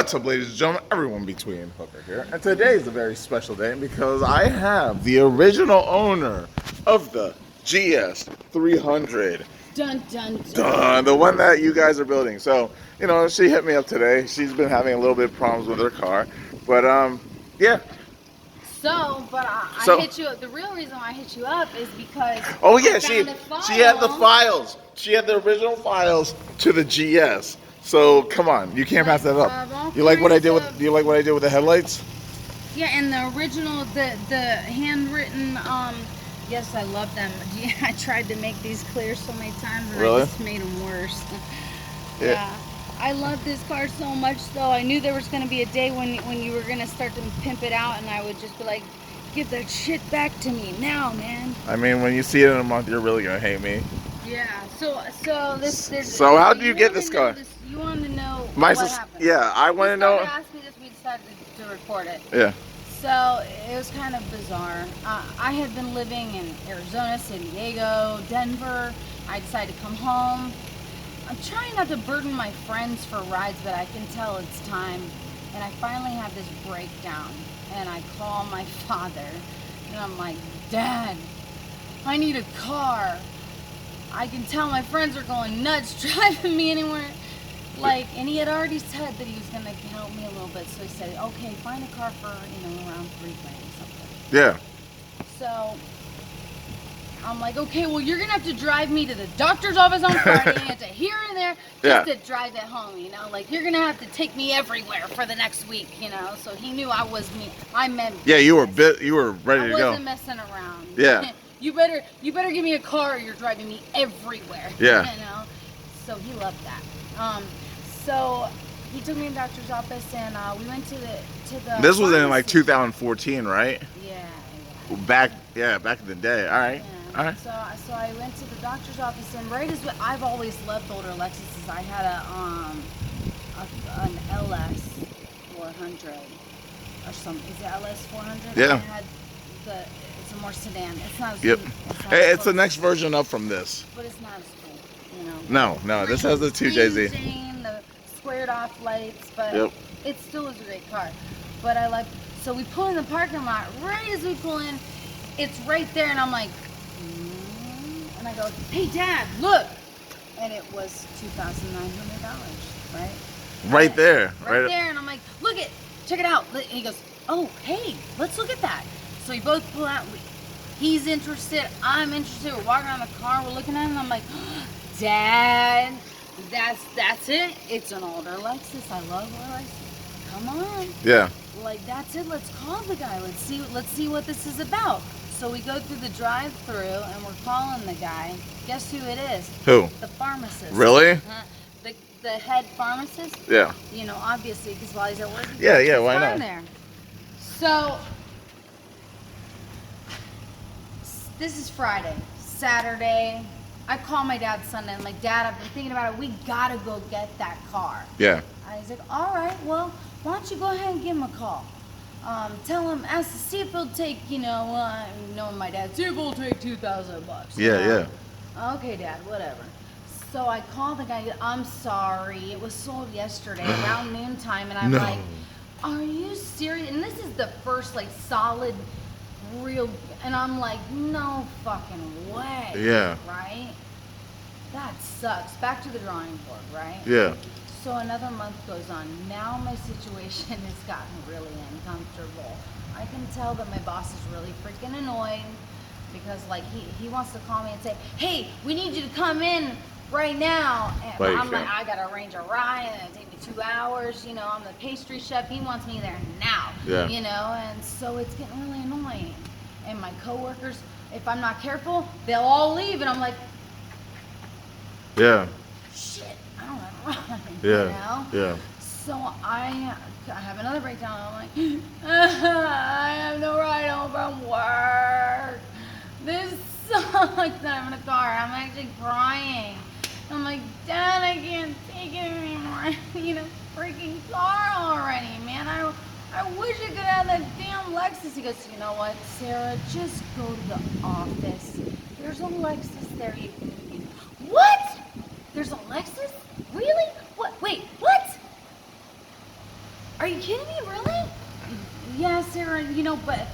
What's up, ladies and gentlemen, everyone between Hooker here, and today is a very special day because I have the original owner of the GS300. Dun, dun, dun. The one that you guys are building. So, you know, she hit me up today. She's been having a little bit of problems with her car, but yeah. I hit you up. The real reason why I hit you up is because she had the files. She had the original files to the GS. So come on, you can't pass that up. You like what I did with? Do you like what I did with the headlights? Yeah, and the original, the handwritten. Yes, I love them. I tried to make these clear so many times, and I just made them worse. Yeah. I love this car so much, though. I knew there was going to be a day when you were going to start to pimp it out, and I would just be like, give that shit back to me now, man. I mean, when you see it in a month, you're really going to hate me. Yeah, so how do you get this car? You want to know what happened? Yeah, I want to know. He asked me this, we decided to record it. Yeah. So it was kind of bizarre. I had been living in Arizona, San Diego, Denver. I decided to come home. I'm trying not to burden my friends for rides, but I can tell it's time. And I finally have this breakdown. And I call my father. And I'm like, Dad, I need a car. I can tell my friends are going nuts driving me anywhere. And he had already said that he was going to help me a little bit. So he said, okay, find a car for, around $3,000 or something. Yeah. So I'm like, okay, well, you're going to have to drive me to the doctor's office on Friday and to here and there just to drive it home, you're going to have to take me everywhere for the next week, So he knew I was me. I meant Yeah, you were ready to go. I wasn't messing around. Yeah. You better give me a car or you're driving me everywhere. Yeah. So he loved that. So he took me to the doctor's office and we went to the This was in like 2014, right? Yeah. Back in the day. All right. Yeah. All right. So I went to the doctor's office and right as I've always loved older Lexuses. I had an LS 400 or something. Is it LS 400? Yeah. I had it's a more sedan. It's not as Yep. It's the next cool. version up from this. But it's not as cool, No. This has the 2JZ. The squared off lights, but it still is a great car. But so we pull in the parking lot. Right as we pull in, it's right there, and I'm like, and I go, hey, Dad, look. And it was $2,900, right? Right there. Right there, and I'm like, look it, check it out. And he goes, oh, hey, let's look at that. So we both pull out. He's interested. I'm interested. We're walking around the car. We're looking at it, and I'm like, Dad, that's it. It's an older Lexus. I love our Lexus. Come on. Yeah. That's it. Let's call the guy. Let's see what this is about. So we go through the drive-through, and we're calling the guy. Guess who it is? Who? The pharmacist. Really? The head pharmacist. Yeah. Obviously, because while he's at work, yeah. Why not? There. So. This is Friday. Saturday, I call my dad Sunday. I'm like, Dad, I've been thinking about it. We gotta go get that car. Yeah. And he's like, all right, well, why don't you go ahead and give him a call? Tell him, see if he'll take, knowing my dad, see if he'll take $2,000. Yeah. Okay, Dad, whatever. So I call the guy. I'm sorry, it was sold yesterday around noontime, and I'm like, are you serious? And this is the first solid. Real, and I'm like, no fucking way. Yeah. Right? That sucks. Back to the drawing board, right? Yeah. So another month goes on. Now my situation has gotten really uncomfortable. I can tell that my boss is really freaking annoyed because he wants to call me and say, hey, we need you to come in right now. And I'm like, I gotta arrange a ride and it'll take me 2 hours. I'm the pastry chef. He wants me there now. Yeah. And so it's getting really annoying. And my coworkers, if I'm not careful, they'll all leave, and I'm like, shit, I don't have a ride. Yeah. So I have another breakdown. I'm like, I have no ride home from work. This sucks. I'm in a car. I'm actually crying. I'm like, Dad, I can't take it anymore. I need a freaking car already, man. I wish I could have that damn Lexus. He goes, you know what, Sarah, just go to the office. There's a Lexus there. What? There's a Lexus? Really? What? Wait, what? Are you kidding me? Really? Yeah, Sarah, you know, but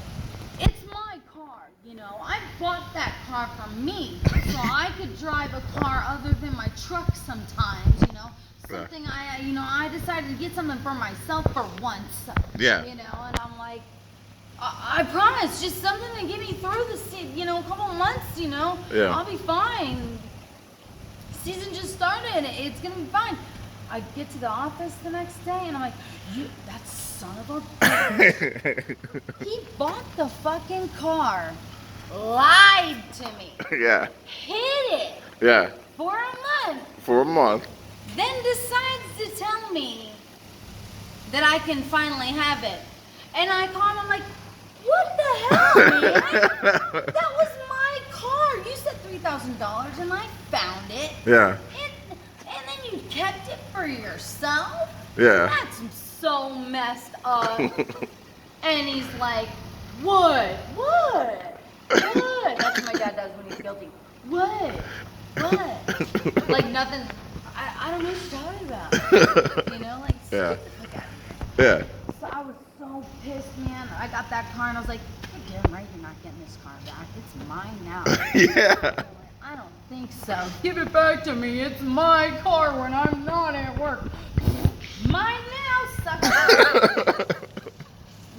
it's my car, you know. I bought that car for me, so I could drive a car other than my truck sometimes, you know. Something I decided to get something for myself for once. Yeah. You know, and I'm like, I promise, just something to get me through this, you know, a couple months, you know. Yeah. I'll be fine. Season just started. It's gonna be fine. I get to the office the next day and I'm like, that son of a bitch. He bought the fucking car, lied to me, Yeah. hid it Yeah. for a month, For a month. then decides to tell me that I can finally have it. And I call him, I'm like, what the hell, man? That was my car. You said $3,000 and I found it. Yeah. And then you kept it for yourself? Yeah. That's so messed up. And he's like, what? What? What? That's what my dad does when he's guilty. What? What? Like nothing. I don't know what you're talking about. You know, like, Yeah. get the fuck out of here. Yeah. So I was so pissed, man. I got that car and I was like, you're damn right you're not getting this car back. It's mine now. Yeah. I don't think so. Give it back to me. It's my car when I'm not at work. Mine now, sucker.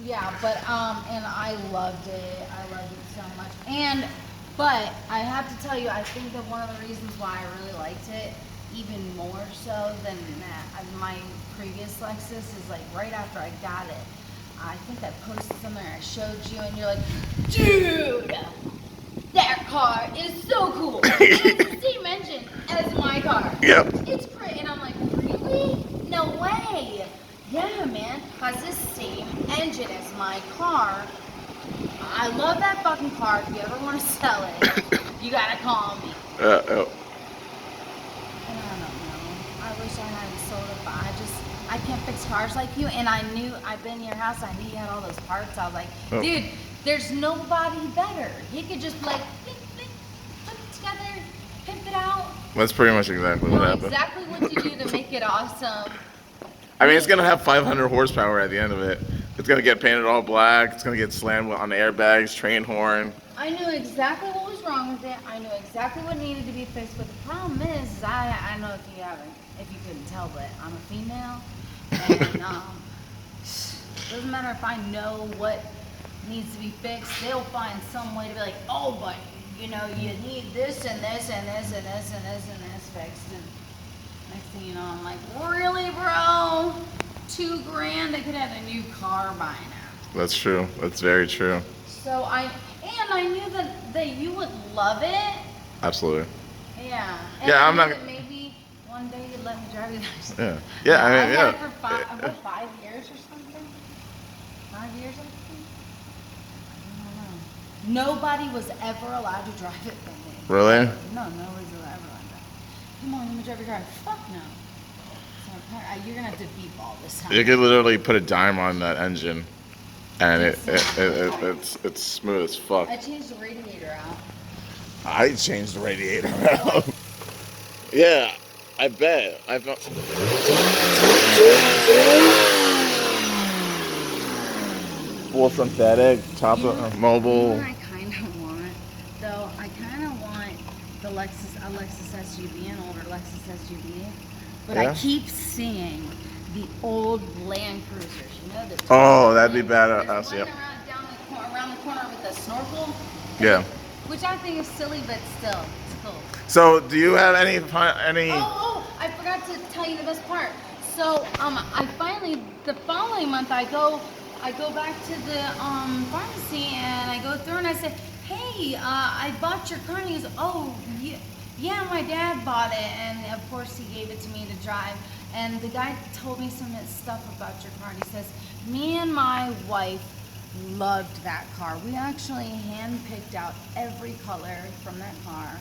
Yeah, but and I loved it. I loved it so much. But I have to tell you, I think that one of the reasons why I really liked it, even more so than my previous Lexus, is like right after I got it, I think I posted something I showed you, and you're like, dude, that car is so cool. It's the same engine as my car. Yep. It's great. And I'm like, really? No way. Yeah, man. Has the same engine as my car. I love that fucking car. If you ever want to sell it, you gotta call me. Oh. I don't know. I wish I hadn't sold it, but I can't fix cars like you. And I knew, I've been in your house, I knew you had all those parts. I was like, dude, there's nobody better. You could just like, put it together, pimp it out. That's pretty much exactly what happened. Exactly what to do to make it awesome. I mean, it's gonna have 500 horsepower at the end of it. It's gonna get painted all black. It's gonna get slammed on the airbags, train horn. I knew exactly what was wrong with it. I knew exactly what needed to be fixed. But the problem is, I know if you couldn't tell, but I'm a female, and it doesn't matter if I know what needs to be fixed. They'll find some way to be like, oh, but you know, you need this and this and this and this and this and this fixed. And next thing you know, I'm like, really, bro? $2,000, I could have a new car by now. That's true. That's very true. So I knew that you would love it. Absolutely. Yeah. Yeah, I'm not. Maybe one day you'd let me drive you. Yeah. Yeah. I mean, I yeah. had it for 5 years or something. 5 years, I think. I don't know. Nobody was ever allowed to drive it for me. Really? No, nobody's ever allowed to. Come on, let me drive your car. Fuck no. So you're gonna have to beep all this time. You could literally put a dime on that engine, and it's smooth as fuck. I changed the radiator out. I changed the radiator out. Yeah, I bet. I felt. Full synthetic, top of mobile. You know what I kind of want, though? I kind of want a Lexus SUV, an older Lexus SUV. But Yeah? I keep seeing the old Land Cruisers. You know the. Oh, that'd be badass. There's one Yep. around the corner with a snorkel. Yeah. Which I think is silly, but still, it's cool. So, do you have any? Oh, I forgot to tell you the best part. So, I finally, the following month, I go back to the pharmacy and I go through and I say, hey, I bought your car. And he goes, oh, yeah, my dad bought it. And of course he gave it to me to drive. And the guy told me some stuff about your car. And he says, me and my wife loved that car. We actually hand-picked out every color from that car,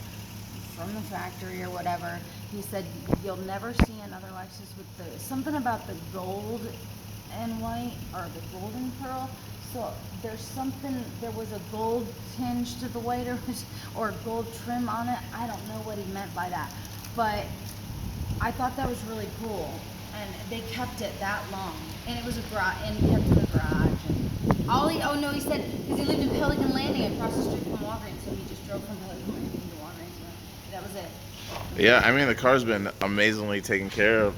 from the factory or whatever. He said, you'll never see another Lexus with something about the gold and white, or the golden pearl. So there was a gold tinge to the white, or gold trim on it. I don't know what he meant by that, but I thought that was really cool, and they kept it that long. And it was a garage, and he kept it in the garage. And oh no, he said, because he lived in Pelican Landing across the street from Walgreens, so he just drove from Pelican Landing to Walgreens. That was it. Yeah, I mean, the car's been amazingly taken care of.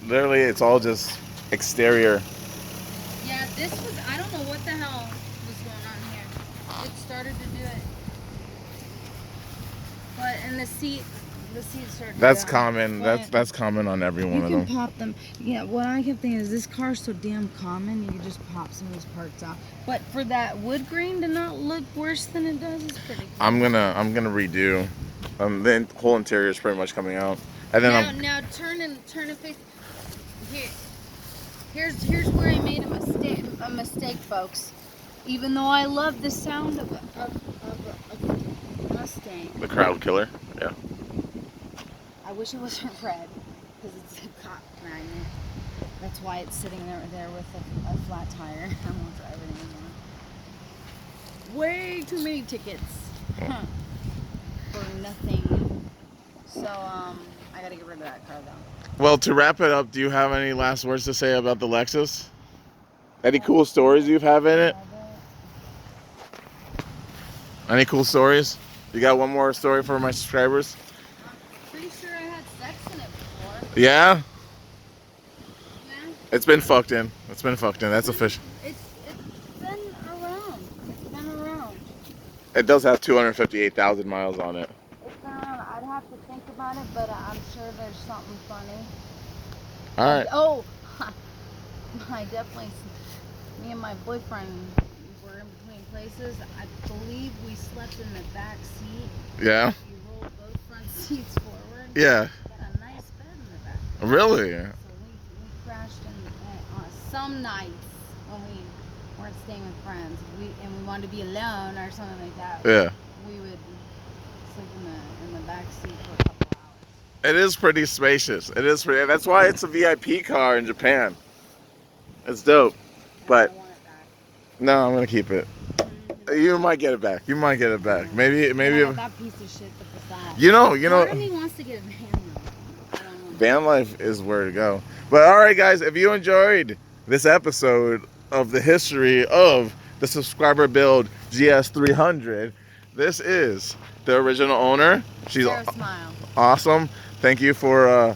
Literally, it's all just exterior. Yeah, this was, I don't know what the hell was going on here. It started to do it. But, and the seat started That's to common. That's common on every one of them. You can pop them. Yeah, what I kept thinking is this car's so damn common, you can just pop some of these parts out. But for that wood grain to not look worse than it does is pretty cool. I'm gonna redo. The whole interior is pretty much coming out. And then now turn and face. Here's where I made a mistake, folks. Even though I love the sound of a Mustang. The crowd killer. Yeah. I wish it wasn't red, because it's a cop magnet. That's why it's sitting there with a flat tire. I won't drive it anymore. Way too many tickets. For nothing. So, I gotta get rid of that car though. Well, to wrap it up, do you have any last words to say about the Lexus? Any cool stories you have in it? Any cool stories? You got one more story for my subscribers? I'm pretty sure I had sex in it before. Yeah? Yeah. It's been fucked in. It's been fucked in. That's official. It's been around. It's been around. It does have 258,000 miles on it. It's been around. I'd have to think about it, but I'm sure there's something funny. All right. Oh, I definitely. Me and my boyfriend were in between places. I believe we slept in the back seat. Yeah? You rolled both front seats forward. Yeah. Got a nice bed in the back. Really? So we crashed in on some nights when we weren't staying with friends. We wanted to be alone or something like that. Yeah. We would sleep in the back seat for a couple hours. It is pretty spacious. It is pretty. That's why it's a VIP car in Japan. It's dope. But I want it back. no, I'm gonna keep it. You might get it back. You might get it back. Maybe. If that piece of shit the facade. You know. Part of me wants to get a van though. I don't know. Van life is where to go. But all right, guys, if you enjoyed this episode of the history of the subscriber build GS300, this is the original owner. She's Sarah Smile. awesome. Thank you for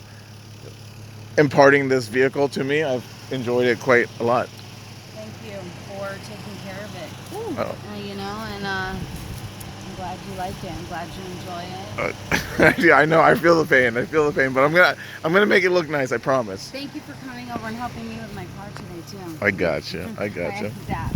imparting this vehicle to me. I've enjoyed it quite a lot. Thank you for taking care of it. Oh. You know, and I'm glad you like it. I'm glad you enjoy it. Yeah, I know. I feel the pain. But I'm gonna make it look nice. I promise. Thank you for coming over and helping me with my car today too. I got you. Thanks, Dad.